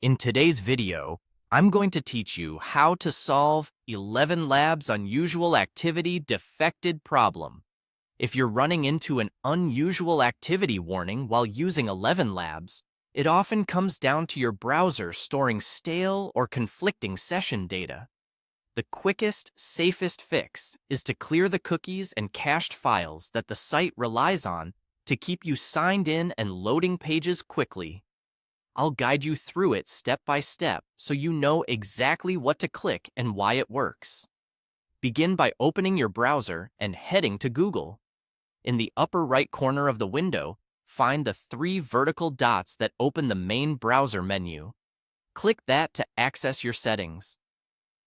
In today's video, I'm going to teach you how to solve ElevenLabs' unusual activity defected problem. If you're running into an unusual activity warning while using ElevenLabs, it often comes down to your browser storing stale or conflicting session data. The quickest, safest fix is to clear the cookies and cached files that the site relies on to keep you signed in and loading pages quickly. I'll guide you through it step by step so you know exactly what to click and why it works. Begin by opening your browser and heading to Google. In the upper right corner of the window, find the three vertical dots that open the main browser menu. Click that to access your settings.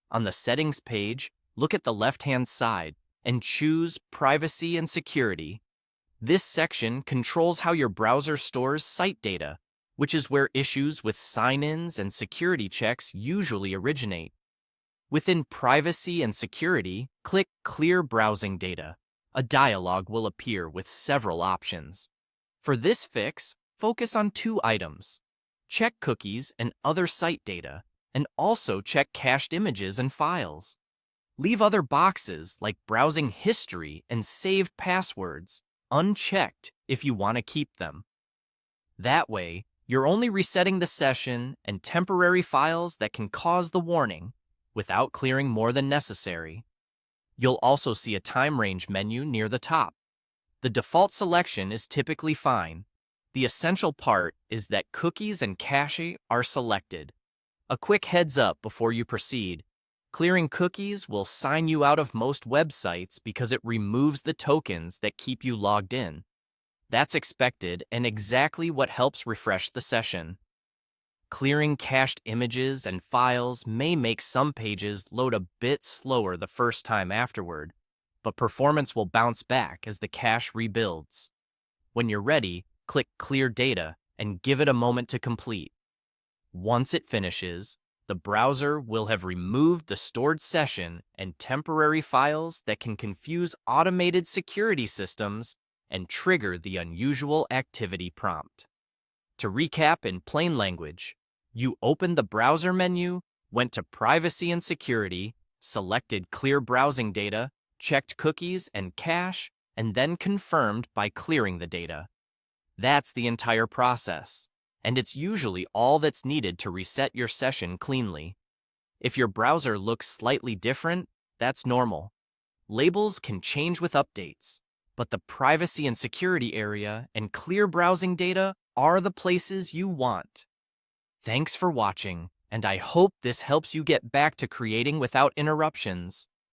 On the settings page, look at the left-hand side and choose Privacy and Security. This section controls how your browser stores site data, which is where issues with sign-ins and security checks usually originate. Within Privacy and Security, click Clear Browsing Data. A dialog will appear with several options. For this fix, focus on two items. Check cookies and other site data, and also check cached images and files. Leave other boxes like browsing history and saved passwords unchecked if you want to keep them. That way, you're only resetting the session and temporary files that can cause the warning without clearing more than necessary. You'll also see a time range menu near the top. The default selection is typically fine. The essential part is that cookies and cache are selected. A quick heads up before you proceed. Clearing cookies will sign you out of most websites because it removes the tokens that keep you logged in. That's expected and exactly what helps refresh the session. Clearing cached images and files may make some pages load a bit slower the first time afterward, but performance will bounce back as the cache rebuilds. When you're ready, click Clear Data and give it a moment to complete. Once it finishes, the browser will have removed the stored session and temporary files that can confuse automated security systems and trigger the unusual activity prompt. To recap in plain language, you opened the browser menu, went to Privacy and Security, selected Clear Browsing Data, checked cookies and cache, and then confirmed by clearing the data. That's the entire process, and it's usually all that's needed to reset your session cleanly. If your browser looks slightly different, that's normal. Labels can change with updates, but the Privacy and Security area and Clear Browsing Data are the places you want. Thanks for watching, and I hope this helps you get back to creating without interruptions.